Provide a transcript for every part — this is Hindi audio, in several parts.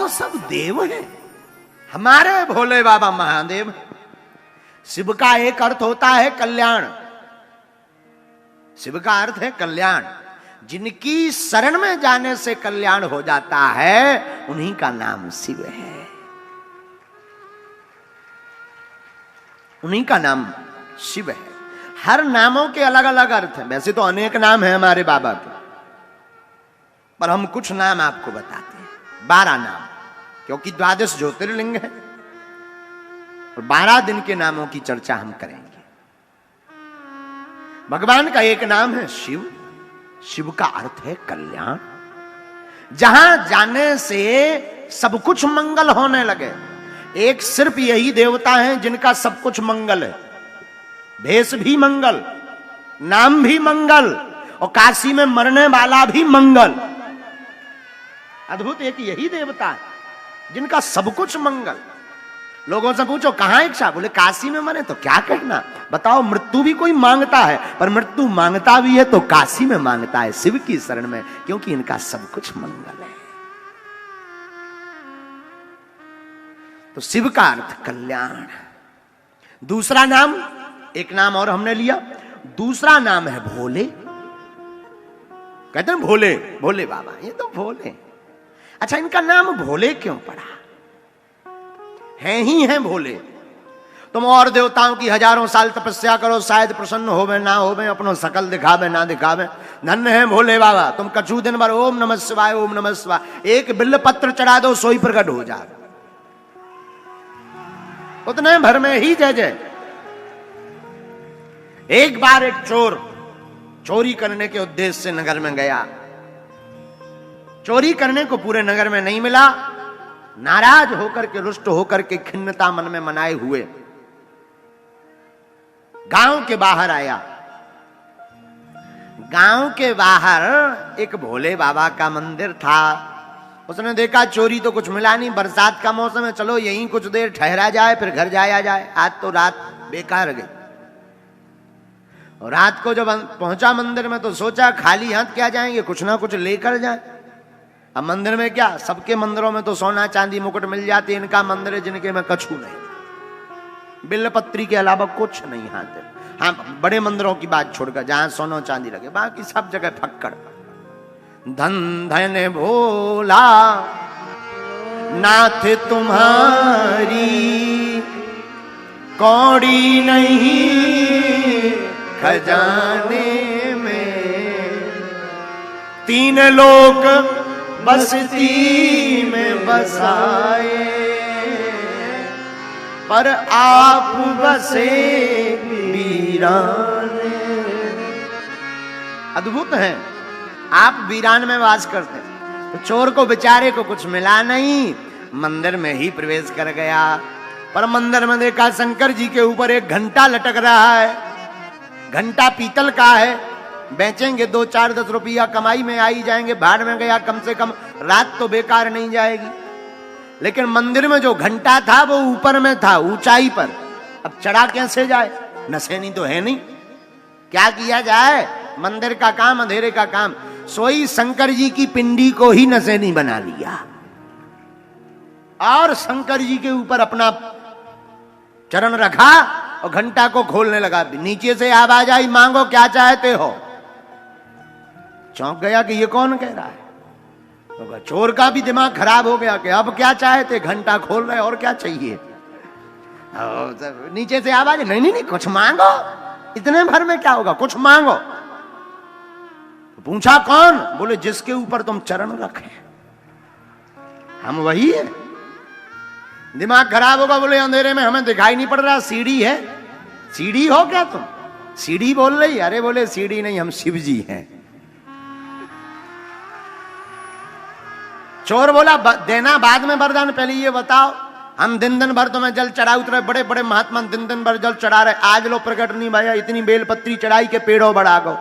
तो सब देव हैं, हमारे भोले बाबा महादेव। शिव का एक अर्थ होता है कल्याण, शिव का अर्थ है कल्याण। जिनकी शरण में जाने से कल्याण हो जाता है उन्हीं का नाम शिव है, उन्हीं का नाम शिव है। हर नामों के अलग अलग अर्थ हैं। वैसे तो अनेक नाम हैं हमारे बाबा के, पर हम कुछ नाम आपको बताते हैं, 12 नाम, क्योंकि 12 ज्योतिर्लिंग है और 12 दिन के नामों की चर्चा हम करेंगे। भगवान का एक नाम है शिव, शिव का अर्थ है कल्याण। जहां जाने से सब कुछ मंगल होने लगे। एक सिर्फ यही देवता है जिनका सब कुछ मंगल है, भेष भी मंगल, नाम भी मंगल, और काशी में मरने वाला भी मंगल। अद्भुत एक यही देवता है जिनका सब कुछ मंगल। लोगों से पूछो कहां इच्छा, बोले काशी में मरे, तो क्या कहना। बताओ, मृत्यु भी कोई मांगता है, पर मृत्यु मांगता भी है तो काशी में मांगता है, शिव की शरण में, क्योंकि इनका सब कुछ मंगल है। तो शिव का अर्थ कल्याण। दूसरा नाम, एक नाम और हमने लिया, दूसरा नाम है भोले। कहते हैं भोले, भोले बाबा, ये तो भोले। अच्छा, इनका नाम भोले क्यों पड़ा? हैं ही हैं भोले। तुम और देवताओं की हजारों साल तपस्या करो, शायद प्रसन्न होवे ना होवे, अपनो सकल दिखावे ना दिखावे, धन्य है भोले बाबा। तुम कछु दिन भर ओम नमः शिवाय ओम नमः शिवाय, एक बिल्व पत्र चढ़ा दो, सोई प्रकट हो जाए, उतने भर में ही जय जय। एक बार एक चोर चोरी करने के उद्देश्य से नगर में गया, चोरी करने को पूरे नगर में नहीं मिला, नाराज होकर के, रुष्ट होकर के, खिन्नता मन में मनाए हुए गांव के बाहर आया। गांव के बाहर एक भोले बाबा का मंदिर था। उसने देखा चोरी तो कुछ मिला नहीं, बरसात का मौसम है, चलो यहीं कुछ देर ठहरा जाए, फिर घर जाया जाए। आज तो रात बेकार गई। और रात को जब पहुंचा मंदिर में तो सोचा खाली हाथ क्या जाएंगे, कुछ ना कुछ लेकर जाए। अब मंदिर में क्या, सबके मंदिरों में तो सोना चांदी मुकुट मिल जाती, इनका मंदिर है जिनके में कछु नहीं, बिल्लपत्री के अलावा कुछ नहीं हाथ। हाँ, बड़े मंदिरों की बात छोड़कर, जहां सोना चांदी लगे, बाकी सब जगह फक्कड़। धन धन भोला नाथ तुम्हारी कौड़ी नहीं खजाने में, 3 लोक बस्ती में बसाए, पर आप बसे वीराने। अद्भुत है, आप वीरान में वास करते हैं। तो चोर को बेचारे को कुछ मिला नहीं, मंदिर में ही प्रवेश कर गया। पर मंदिर में देखा शंकर जी के ऊपर एक घंटा लटक रहा है। घंटा पीतल का है, बेचेंगे 2-4-10 रुपया कमाई में आई जाएंगे, भाड़ में गया, कम से कम रात तो बेकार नहीं जाएगी। लेकिन मंदिर में जो घंटा था वो ऊपर में था, ऊंचाई पर, अब चढ़ा कैसे जाए, नसेनी तो है नहीं, क्या किया जाए। मंदिर का काम, अंधेरे का काम। सोई शंकर जी की पिंडी को ही नसेनी बना लिया और शंकर जी के ऊपर अपना चरण रखा और घंटा को खोलने लगा। नीचे से आवाज आई, मांगो क्या चाहते हो। चौंक गया कि ये कौन कह रहा है। तो चोर का भी दिमाग खराब हो गया कि अब क्या चाहते, घंटा खोल रहे, और क्या चाहिए। नीचे से आवाज, नहीं नहीं नहीं, कुछ मांगो, इतने भर में क्या होगा, कुछ मांगो। पूछा कौन, बोले जिसके ऊपर तुम चरण रखे हम वही है। दिमाग खराब होगा, बोले अंधेरे में हमें दिखाई नहीं पड़ रहा, सीढ़ी है। सीढ़ी हो क्या तुम, सीढ़ी बोल रही। अरे बोले सीढ़ी नहीं, हम शिव जी हैं। चोर बोला देना बाद में वरदान, पहले ये बताओ, हम दिन दिन भर तुम्हें जल चढ़ा उतरे, बड़े बड़े महात्मा दिन दिन भर जल चढ़ा रहे, आज लो प्रकट नहीं भैया, इतनी बेलपत्री चढ़ाई के पेड़ों बढ़ा गो।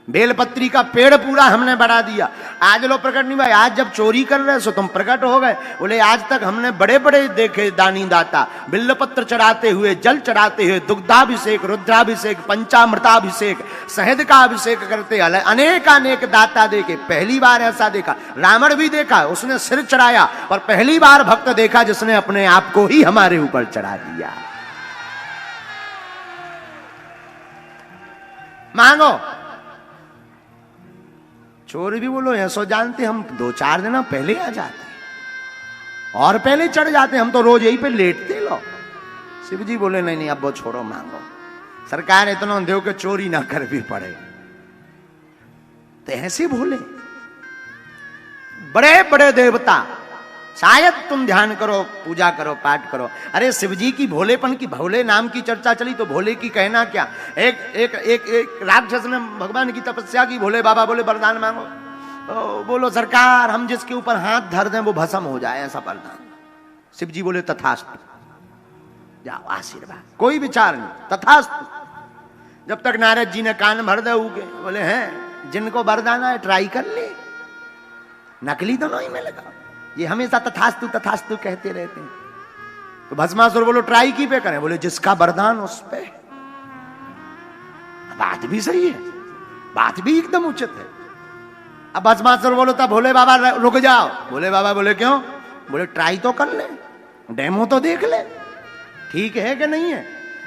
बेलपत्री का पेड़ पूरा हमने बढ़ा दिया। आज लो प्रकट नहीं भाई, आज जब चोरी कर रहे सो तुम प्रकट हो गए। बोले आज तक हमने बड़े बड़े देखे दानी दाता, बिल्वपत्र चढ़ाते हुए, जल चढ़ाते हुए, दुग्धाभिषेक, रुद्राभिषेक, पंचामृताभिषेक, शहद का अभिषेक करते, अनेक दाता देखे। पहली बार ऐसा देखा, रावण भी देखा, उसने सिर चढ़ाया, पर पहली बार भक्त देखा जिसने अपने आप को ही हमारे ऊपर चढ़ा दिया। मांगो। चोर भी बोलो ऐसो जानते हम 2-4 दिन पहले आ जाते और पहले चढ़ जाते, हम तो रोज यही पे लेटते लो। शिव जी बोले नहीं अब वो छोड़ो, मांगो। सरकार इतना दो कि चोरी ना कर भी पड़े। तो ऐसे बोले बड़े बड़े देवता, शायद तुम ध्यान करो, पूजा करो, पाठ करो। अरे शिव जी की भोलेपन की, भोले नाम की चर्चा चली तो भोले की कहना क्या। एक राक्षस ने भगवान की तपस्या की, भोले बाबा बोले वरदान मांगो। तो बोलो सरकार हम जिसके ऊपर हाथ धर दें वो भस्म हो जाए, ऐसा वरदान। शिव जी बोले तथास्तु, जाओ आशीर्वाद, कोई विचार नहीं, तथास्तु। जब तक नारद जी ने कान भर दे उगे, बोले हैं जिनको वरदान है ट्राई कर ले, नकली तो नहीं मिलेगा। ये हमेशा तथास्तु तथास्तु कहते रहते हैं। तो भस्मासुर बोलो ट्राई की पे करें, बोले जिसका वरदान उस पे। बात भी सही है, बात भी एकदम उचित है। अब भस्मासुर बोलो तब भोले बाबा रुक जाओ। भोले बाबा बोले क्यों? बोले ट्राई तो कर ले, डेमो तो देख ले, ठीक है कि नहीं है।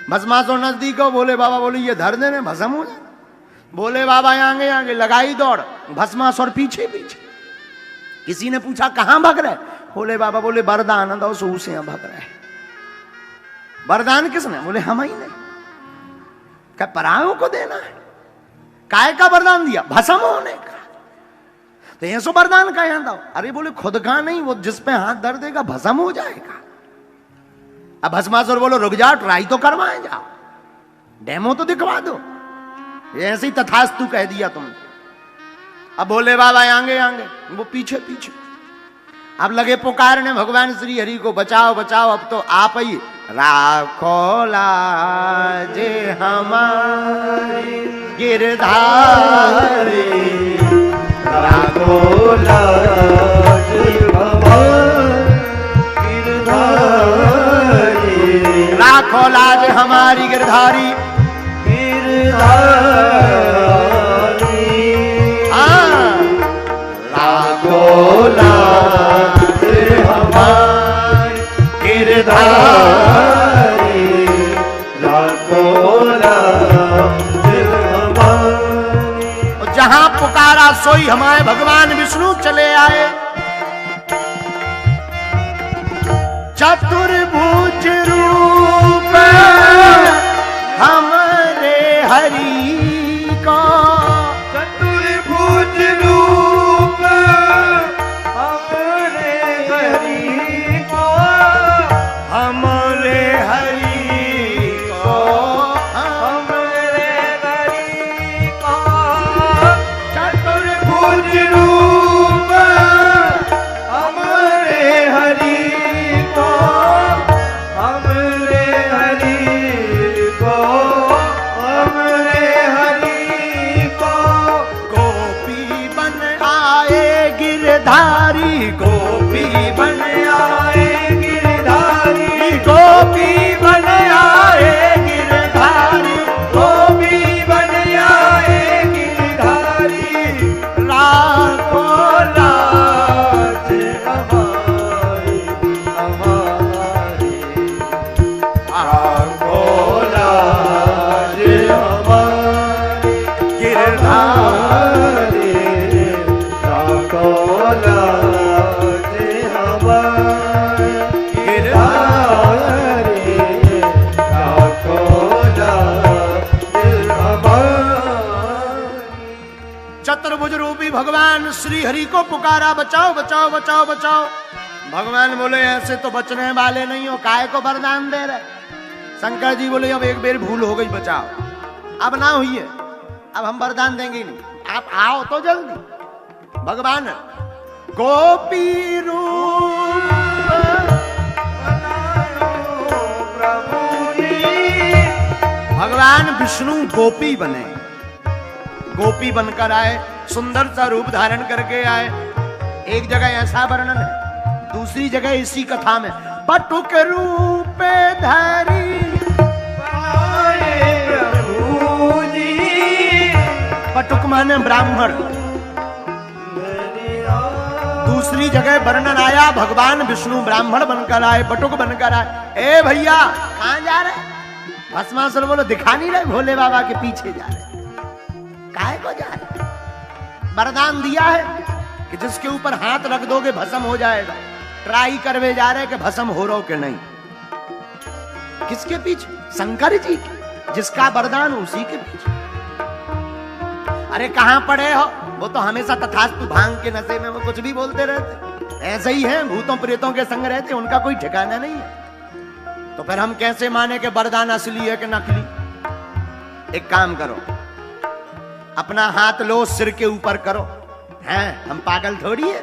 भस्मासुर नजदीक हो, भोले बाबा बोले ये धर देने भस्म हो जाए। भोले बाबा आगे आगे लगाई दौड़, भस्मासुर पीछे पीछे। किसी ने पूछा कहां भाग रहे? भोले बाबा बोले वरदान दो, सो उसे भाग रहे। वरदान किसने? बोले हम ही ने। क्या परायों को देना है? काय का वरदान दिया? भस्म होने का। तो ये सो वरदान का यहां दो। अरे बोले खुद का नहीं, वो जिस पे हाथ धर देगा भस्म हो जाएगा। अब भस्मासुर बोलो रुक जाओ, ट्राई तो करवाए जाओ, डेमो तो दिखवा दो। ऐसे ही तथास्तु कह दिया तुमने। अब भोले बाबा आगे आगे, वो पीछे पीछे। अब लगे पुकारने भगवान श्री हरि को, बचाओ बचाओ, अब तो आप ही। राखो लाज हमारी गिरधारी, राखो लाज हमारी गिरधारी, राखो लाज हमारी गिरधारी जहां पुकारा सोई हमारे भगवान विष्णु चले आए। चतुर्भुज रूप हमारे हरि को, चतुर्भुज रूप हमारे हरि को, हमारे हरि को, हमारे हरि को। चतुर्भुज रूप हमारे हरि को, हमारे हरि को, हमारे हरि को। गोपी बन आए गिरधारी, गोपी बन आए गिरधारी, गोपी बन आए गिरधारी, गोपी बन आए गिरधारी। राखो लाज हमारी हमारी, राखो लाज हमारी गिरधारी, राखो लाज हमारी गिरधारी, राखो लाज हमारी। चतुर्भुज रूपी भगवान श्री हरि को पुकारा, बचाओ बचाओ बचाओ बचाओ। भगवान बोले ऐसे तो बचने वाले नहीं हो, काय को वरदान दे रहे। शंकर जी बोले अब एक बेर भूल हो गई, बचाओ, अब ना हुई है, अब हम वरदान देंगे नहीं, आप आओ तो जल्दी। भगवान गोपी रूप भगवान विष्णु गोपी बने। गोपी बनकर आए, सुंदर सा रूप धारण करके आए। एक जगह ऐसा वर्णन है, दूसरी जगह इसी कथा में पटुक रूप धारी प्रभु जी। पटुक माने ब्राह्मण। दूसरी जगह वर्णन आया भगवान विष्णु ब्राह्मण बनकर आए, बटुक बनकर आए। ए भैया कहां जा रहे? भस्मासुर बोलो दिखा नहीं रहे, भोले बाबा के पीछे जा रहे। काहे को जा रहे? वरदान दिया है कि जिसके ऊपर हाथ रख दोगे भस्म हो जाएगा। ट्राई करवे जा रहे कि भस्म हो रहो कि नहीं। किसके पीछे? शंकर जी के, जिसका वरदान उसी के पीछे। अरे कहां पड़े हो? वो तो हमेशा तथास्तु भांग के नशे में वो कुछ भी बोलते रहते। ऐसे ही हैं, भूतों प्रेतों के संग रहते, उनका कोई ठिकाना नहीं है। तो फिर हम कैसे माने कि वरदान असली है कि नकली? एक काम करो, अपना हाथ लो, सिर के ऊपर करो। हैं, हम पागल थोड़ी है।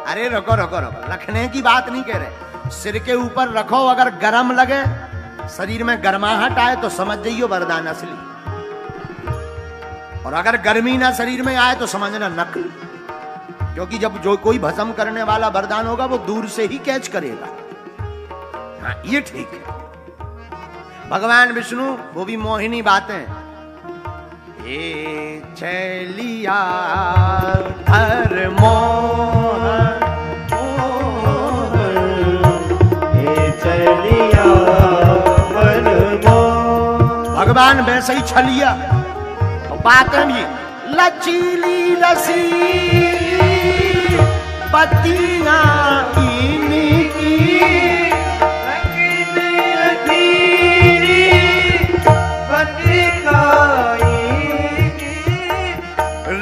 अरे रुको रुको रुको, रखने की बात नहीं कह रहे। सिर के ऊपर रखो, अगर गर्म लगे, शरीर में गर्माहट आए तो समझ जाइयो वरदान असली, और अगर गर्मी ना शरीर में आए तो समझना नकली। क्योंकि जब जो कोई भस्म करने वाला वरदान होगा वो दूर से ही कैच करेगा। हाँ ये ठीक है। भगवान विष्णु वो भी मोहिनी बातें, ये चलिया हर मोहन, ये चलिया हर मोहन। भगवान वैसे ही छलिया, बातें भी लचीली लसी पतियां इनकी,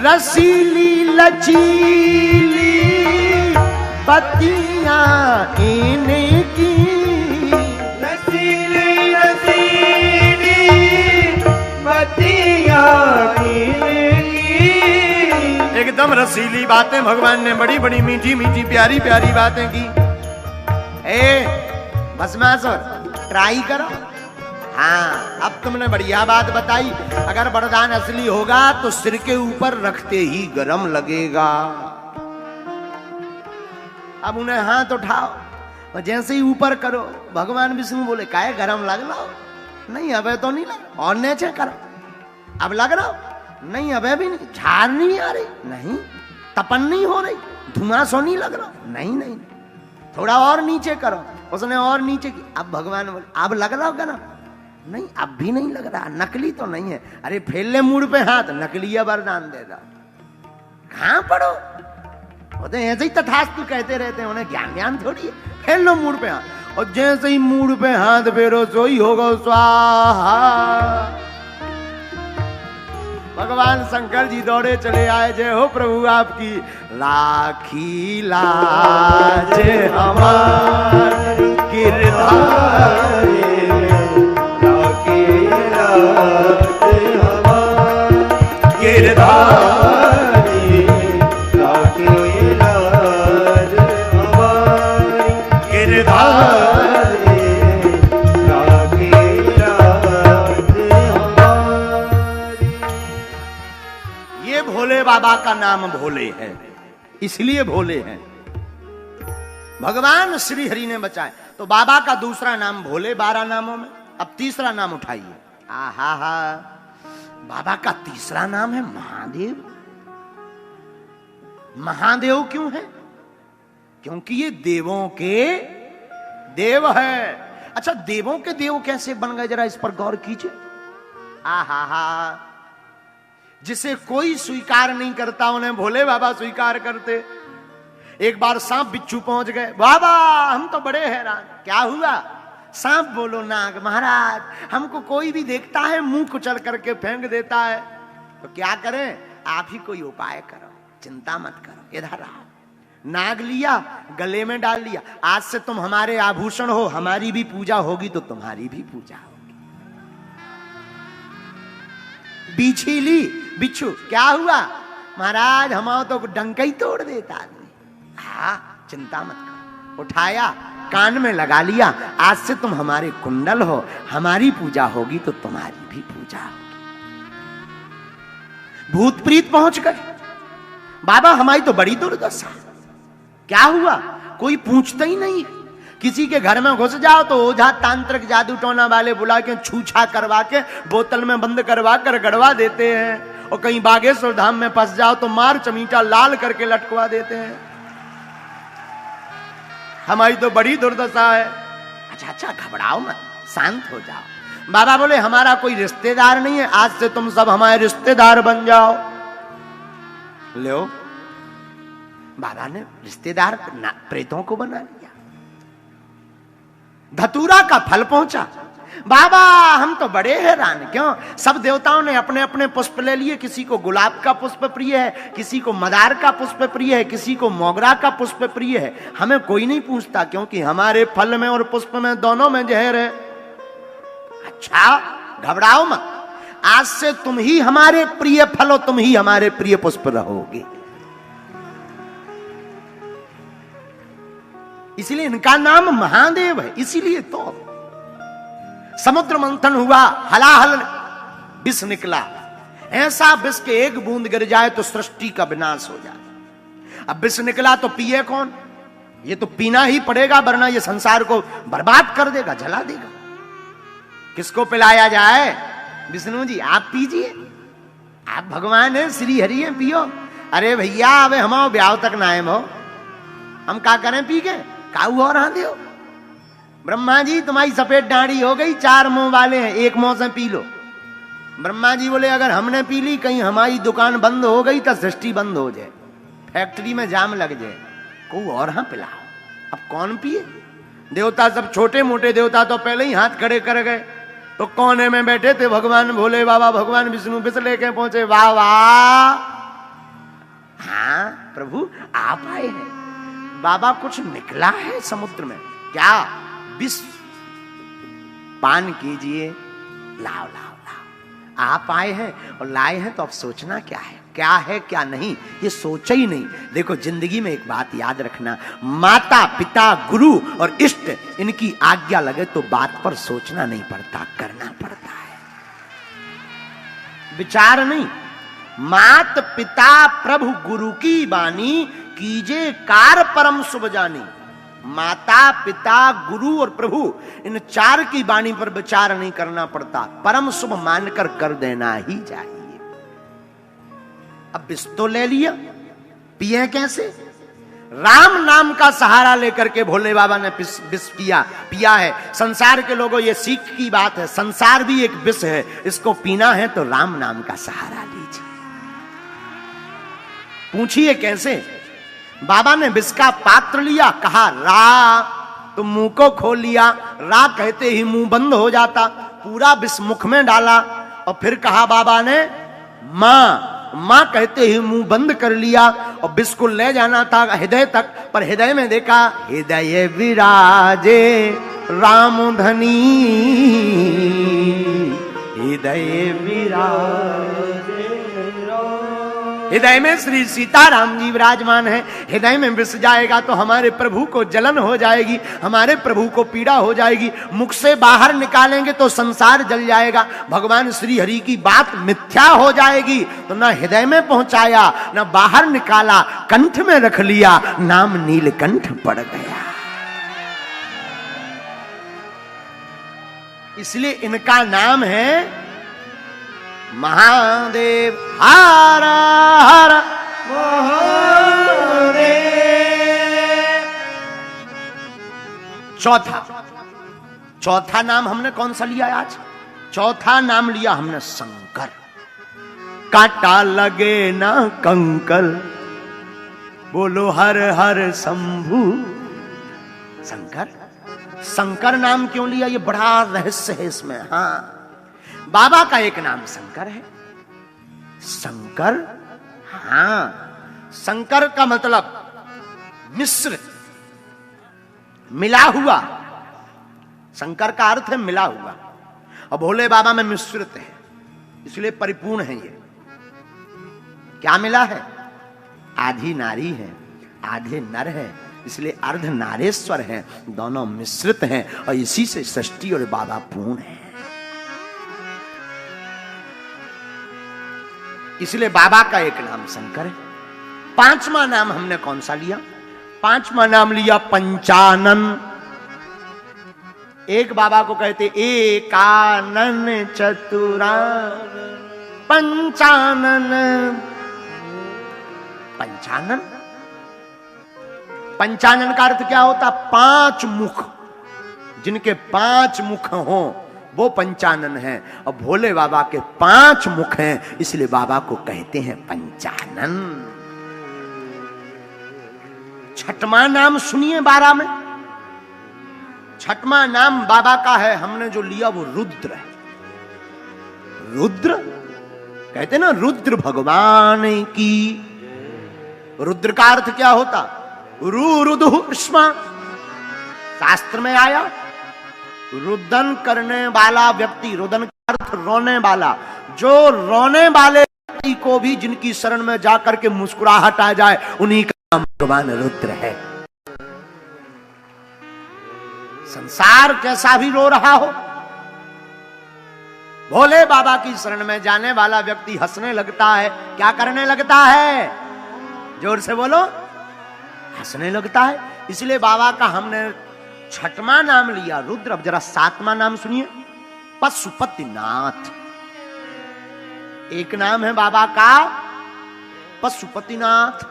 रसीली लचीली पतियां इनकी, रसीली रसीली पतियां इनकी। एकदम रसीली बातें भगवान ने, बड़ी बड़ी मीठी मीठी प्यारी प्यारी बातें की। ए भस्मासुर ट्राई करो। हाँ अब तुमने बढ़िया बात बताई। अगर वरदान असली होगा तो सिर के ऊपर रखते ही गरम लगेगा। अब उन्हें हाथ उठाओ और जैसे ही ऊपर करो, भगवान विष्णु बोले काहे गरम लग रहा हो? नहीं अबे तो नहीं लग। और नीचे करो, अब लग रहा हो? नहीं अबे भी नहीं। झाड़ नहीं आ रही? नहीं। तपन नहीं हो रही? धुआं सो नहीं लग रहा? नहीं नहीं। थोड़ा और नीचे करो। उसने और नीचे की। अब भगवान बोले अब लग रहा होगा ना? नहीं अब भी नहीं लग रहा। नकली तो नहीं है। अरे फेल ले मुड़ पे हाथ, नकली वरदान दे रहा। कहां पढ़ो? वो तो ऐसे ही तथास्तु कहते रहते हैं, उन्हें ज्ञान ज्ञान थोड़ी है। फेल लो मुड़ पे हाथ, और जैसे ही मुड़ पे हाथ फेरो सो ही होगा स्वाहा। भगवान शंकर जी दौड़े चले आए। जय हो प्रभु आपकी। राखी लाज हमारी गिरधारी, राखी लाज हमारी गिरधारी, राखी लाज हमारी गिरधारी, राखी लाज हमारी। ये भोले बाबा का नाम भोले है, इसलिए भोले हैं। भगवान श्री हरि ने बचाए। तो बाबा का दूसरा नाम भोले, 12 नामों में। अब तीसरा नाम उठाइए। आहा हा, बाबा का तीसरा नाम है महादेव। महादेव क्यों है? क्योंकि ये देवों के देव है। अच्छा देवों के देव कैसे बन गए, जरा इस पर गौर कीजिए। आहा हा, जिसे कोई स्वीकार नहीं करता उन्हें भोले बाबा स्वीकार करते। एक बार सांप बिच्छू पहुंच गए। बाबा हम तो बड़े हैरान। क्या हुआ? सांप बोलो नाग महाराज, हमको कोई भी देखता है मुंह कुचल करके फेंक देता है, तो क्या करें? आप ही कोई उपाय करो, चिंता मत करो। इधर आओ। नाग लिया, गले में डाल लिया। आज से तुम हमारे आभूषण हो, हमारी भी पूजा होगी तो तुम्हारी भी पूजा होगी। बिच्छी ली, बिच्छू क्या हुआ? महाराज हम तो डंका ही तोड़ देता आदमी। हाँ चिंता मत करो। उठाया, कान में लगा लिया। आज से तुम हमारे कुंडल हो, हमारी पूजा होगी तो तुम्हारी भी पूजा होगी। भूत प्रीत पहुंच गए। बाबा हमारी तो बड़ी दुर्दशा, क्या हुआ कोई पूछता ही नहीं। किसी के घर में घुस जाओ तो ओझा तांत्रिक जादू टोना वाले बुला के छूछा करवा के बोतल में बंद करवा कर गड़वा देते हैं, और कहीं बागेश्वर धाम में फंस जाओ तो मार चमीटा लाल करके लटकवा देते हैं। हमारी तो बड़ी दुर्दशा है। अच्छा घबराओ मत, शांत हो जाओ। बाबा बोले हमारा कोई रिश्तेदार नहीं है, आज से तुम सब हमारे रिश्तेदार बन जाओ। लो, बाबा ने रिश्तेदार प्रेतों को बना लिया। धतूरा का फल पहुंचा। बाबा हम तो बड़े हैरान, क्यों? सब देवताओं ने अपने अपने पुष्प ले लिए। किसी को गुलाब का पुष्प प्रिय है, किसी को मदार का पुष्प प्रिय है, किसी को मोगरा का पुष्प प्रिय है। हमें कोई नहीं पूछता, क्योंकि हमारे फल में और पुष्प में दोनों में जहर है। अच्छा घबराओ मत, आज से तुम ही हमारे प्रिय फल हो, तुम ही हमारे प्रिय पुष्प रहोगे। इसलिए इनका नाम महादेव है। इसीलिए तो समुद्र मंथन हुआ, हलाहल विष निकला। ऐसा विष के एक बूंद गिर जाए तो सृष्टि का विनाश हो जाए। अब विष निकला तो पिए कौन? ये तो पीना ही पड़ेगा, वरना ये संसार को बर्बाद कर देगा, जला देगा। किसको पिलाया जाए? विष्णु जी आप पीजिए, आप भगवान है, श्री हरि है, पियो। अरे भैया अब हम ब्याह तक ना आए हो, हम क्या करें पी के? काऊ और हाँ दियो। ब्रह्मा जी तुम्हारी सफेद दाढ़ी हो गई, 4 मुंह वाले हैं, एक मुंह से पी लो। ब्रह्मा जी बोले अगर हमने पी ली, कहीं हमारी दुकान बंद हो गई तो सृष्टि बंद हो जाए, फैक्ट्री में जाम लग जाए, को और हाँ पिलाओ। अब कौन पिए? देवता सब छोटे मोटे देवता तो पहले ही हाथ खड़े कर गए। तो कोने में बैठे थे भगवान भोले बाबा, भगवान विष्णु विष लेके पहुंचे। वाह वाह, हाँ प्रभु आप आए हैं। बाबा कुछ निकला है समुद्र में, क्या? विष पान कीजिए, लाओ लाओ लाओ। आप आए हैं और लाए हैं तो अब सोचना क्या है क्या नहीं, ये सोचा ही नहीं। देखो जिंदगी में एक बात याद रखना, माता पिता गुरु और इष्ट इनकी आज्ञा लगे तो बात पर सोचना नहीं पड़ता, करना पड़ता है, विचार नहीं। मात पिता प्रभु गुरु की बानी, कीजे कार परम शुभ जानी। माता पिता गुरु और प्रभु इन 4 की वाणी पर विचार नहीं करना पड़ता, परम शुभ मानकर कर देना ही चाहिए। अब विष तो ले लिया, पिए कैसे? राम नाम का सहारा लेकर के भोले बाबा ने विष पिया है। संसार के लोगों ये सीख की बात है, संसार भी एक विष है, इसको पीना है तो राम नाम का सहारा लीजिए। पूछिए कैसे? बाबा ने विष का पात्र लिया, कहा रा, तो मुंह को खोल लिया। रा कहते ही मुंह बंद हो जाता, पूरा विष मुख में डाला। और फिर कहा बाबा ने मां, मां कहते ही मुंह बंद कर लिया। और विष को ले जाना था हृदय तक, पर हृदय में देखा हृदय विराजे राम धनी, हृदय विराजे। हृदय में श्री सीताराम जी विराजमान है। हृदय में विष जाएगा तो हमारे प्रभु को जलन हो जाएगी, हमारे प्रभु को पीड़ा हो जाएगी। मुख से बाहर निकालेंगे तो संसार जल जाएगा, भगवान श्री हरि की बात मिथ्या हो जाएगी। तो ना हृदय में पहुंचाया, ना बाहर निकाला, कंठ में रख लिया, नाम नीलकंठ पड़ गया। इसलिए इनका नाम है महादेव। हर हर महादेव। चौथा नाम हमने कौन सा लिया आज? चौथा नाम लिया हमने शंकर। कांटा लगे ना कंकर, बोलो हर हर शंभु शंकर। शंकर नाम क्यों लिया? ये बड़ा रहस्य है इसमें। हाँ, बाबा का एक नाम शंकर है। शंकर, हाँ, शंकर का मतलब मिश्र, मिला हुआ। शंकर का अर्थ है मिला हुआ, और भोले बाबा में मिश्रित है, इसलिए परिपूर्ण है। ये क्या मिला है? आधी नारी है, आधे नर है, इसलिए अर्ध नारेश्वर है, दोनों मिश्रित हैं, और इसी से सृष्टि और बाबा पूर्ण है। इसलिए बाबा का एक नाम शंकर है। पांचवा नाम हमने कौन सा लिया? पांचवा नाम लिया पंचानन। एक बाबा को कहते एकानन चतुरानन पंचानन। पंचानन, पंचानन का अर्थ क्या होता? पांच मुख। जिनके पांच मुख हों वो पंचानन है। और भोले बाबा के पांच मुख हैं, इसलिए बाबा को कहते हैं पंचानन। छठवां नाम सुनिए 12 में। छठवां नाम बाबा का है, हमने जो लिया वो रुद्र है। रुद्र कहते ना, रुद्र भगवान की। रुद्र का अर्थ क्या होता? रुदुष्मा। शास्त्र में आया रुदन करने वाला व्यक्ति, रुदन का अर्थ रोने वाला। जो रोने वाले व्यक्ति को भी जिनकी शरण में जाकर के मुस्कुराहट आ जाए, उन्हीं का नाम भगवान रुद्र है। संसार कैसा भी रो रहा हो, भोले बाबा की शरण में जाने वाला व्यक्ति हंसने लगता है। क्या करने लगता है? जोर से बोलो। हंसने लगता है। इसलिए बाबा का हमने छठवां नाम लिया रुद्र। अब जरा सातवां नाम सुनिए, पशुपतिनाथ। एक नाम है बाबा का पशुपतिनाथ।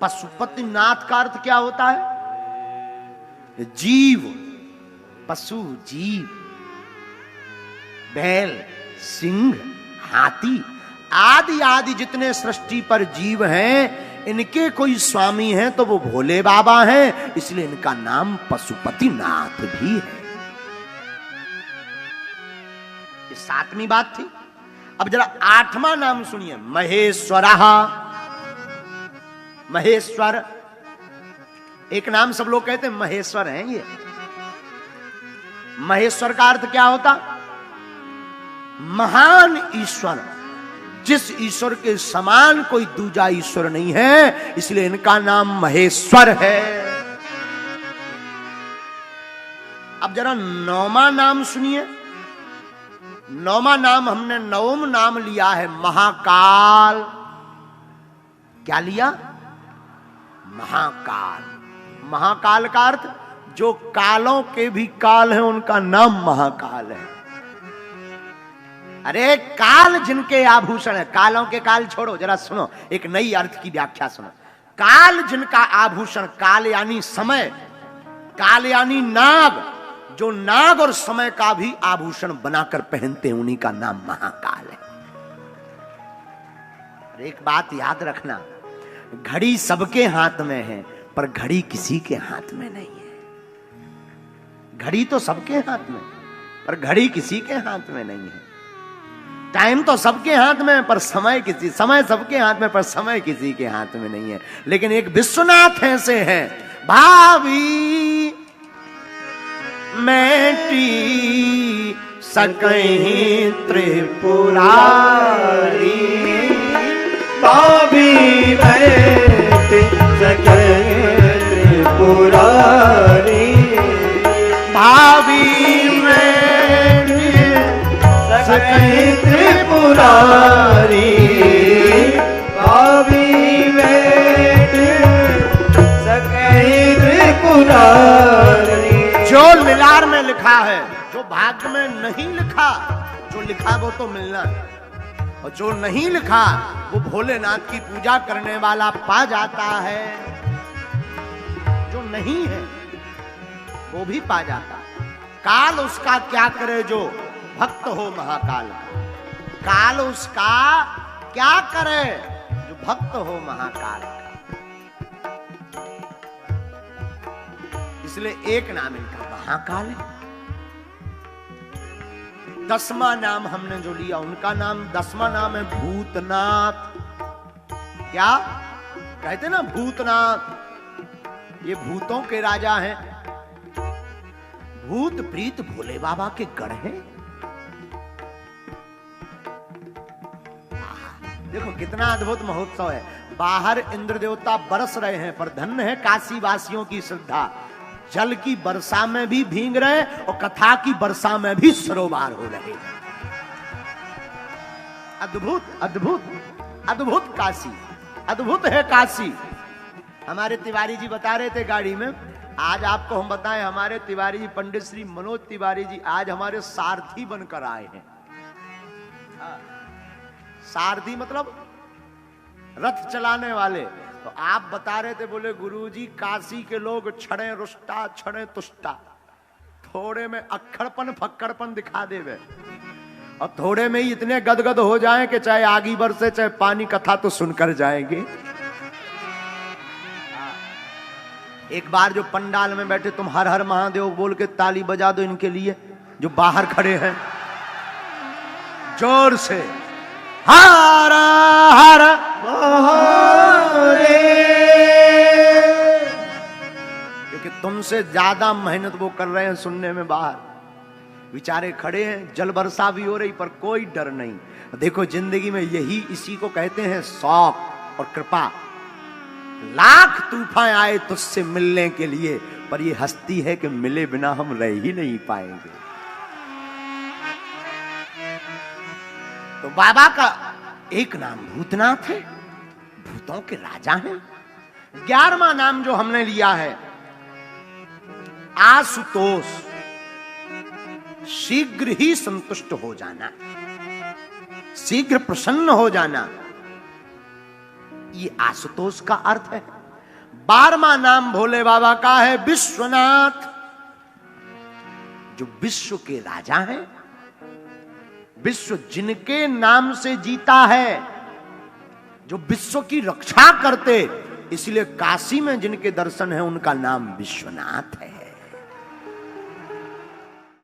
पशुपतिनाथ का अर्थ क्या होता है? जीव, पशु जीव। बैल, सिंह, हाथी आदि आदि जितने सृष्टि पर जीव हैं, इनके कोई स्वामी हैं तो वो भोले बाबा हैं। इसलिए इनका नाम पशुपतिनाथ भी है। ये सातवीं बात थी। अब जरा आठवां नाम सुनिए, महेश्वरा। महेश्वर एक नाम सब लोग कहते हैं महेश्वर हैं ये। महेश्वर का अर्थ क्या होता? महान ईश्वर। जिस ईश्वर के समान कोई दूजा ईश्वर नहीं है, इसलिए इनका नाम महेश्वर है। अब जरा नौवां नाम सुनिए। नौवां नाम हमने नवम नाम लिया है महाकाल। क्या लिया? महाकाल। महाकाल का अर्थ जो कालों के भी काल है, उनका नाम महाकाल है। अरे काल जिनके आभूषण है। कालों के काल छोड़ो, जरा सुनो, एक नई अर्थ की व्याख्या सुनो। काल जिनका आभूषण, काल यानी समय, काल यानी नाग। जो नाग और समय का भी आभूषण बनाकर पहनते हैं, उन्हीं का नाम महाकाल है। और एक बात याद रखना, घड़ी सबके हाथ में है, पर घड़ी किसी के हाथ में नहीं है। घड़ी तो सबके हाथ में, पर घड़ी किसी के हाथ में नहीं है। टाइम तो सबके हाथ में, पर समय सबके हाथ में, पर समय किसी के हाथ में नहीं है। लेकिन एक विश्वनाथ ऐसे हैं, भावी मैटी सकहीं त्रिपुरारी। भावी मैटी सकहीं त्रिपुरारी। भावी सकहीं त्रिपुरारी। भावी मैटी सकहीं त्रिपुरारी। जो लीलार में लिखा है, जो भाग्य में नहीं लिखा, जो लिखा वो तो मिलना है। और जो नहीं लिखा वो भोलेनाथ की पूजा करने वाला पा जाता है। जो नहीं है वो भी पा जाता। काल उसका क्या करे जो भक्त हो महाकाल का। काल उसका क्या करे जो भक्त हो महाकाल का। इसलिए एक नाम इनका महाकाल है। 10वां नाम हमने जो लिया, उनका नाम 10वां नाम है भूतनाथ। क्या कहते ना भूतनाथ, ये भूतों के राजा हैं। भूत प्रीत भोले बाबा के गढ़ हैं। देखो कितना अद्भुत महोत्सव है। बाहर इंद्र देवता बरस रहे हैं, पर धन्य है काशी वासियों की श्रद्धा। जल की वर्षा में भी भीग रहे और कथा की वर्षा में भी सरोवार हो रहे। अद्भुत अद्भुत अद्भुत काशी, अद्भुत है काशी। हमारे तिवारी जी बता रहे थे गाड़ी में, आज आपको हम बताएं, हमारे तिवारी जी पंडित श्री मनोज तिवारी जी आज हमारे सारथी बनकर आए हैं। सारथी मतलब रथ चलाने वाले। तो आप बता रहे थे, बोले गुरुजी काशी के लोग छड़े रुष्टा छड़े तुष्टा, थोड़े में अक्खड़पन फक्कड़पन दिखा देवे और थोड़े में ही इतने गदगद हो जाएं कि चाहे आगी बरसे चाहे पानी, कथा तो सुनकर जाएंगे। एक बार जो पंडाल में बैठे, तुम हर हर महादेव बोल के ताली बजा दो इनके लिए जो बाहर खड़े हैं, जोर से हर हर महादेव। क्योंकि तुमसे ज्यादा मेहनत वो कर रहे हैं सुनने में, बाहर बेचारे खड़े हैं, जल वर्षा भी हो रही पर कोई डर नहीं। देखो जिंदगी में यही, इसी को कहते हैं शौक और कृपा। लाख तूफान आए तुझसे मिलने के लिए, पर ये हस्ती है कि मिले बिना हम रह ही नहीं पाएंगे। तो बाबा का एक नाम भूतनाथ है, भूतों के राजा हैं। 11वां नाम जो हमने लिया है आशुतोष, शीघ्र ही संतुष्ट हो जाना, शीघ्र प्रसन्न हो जाना, ये आशुतोष का अर्थ है। 12वां नाम भोले बाबा का है विश्वनाथ, जो विश्व के राजा हैं, विश्व जिनके नाम से जीता है, जो विश्व की रक्षा करते, इसलिए काशी में जिनके दर्शन है उनका नाम विश्वनाथ है।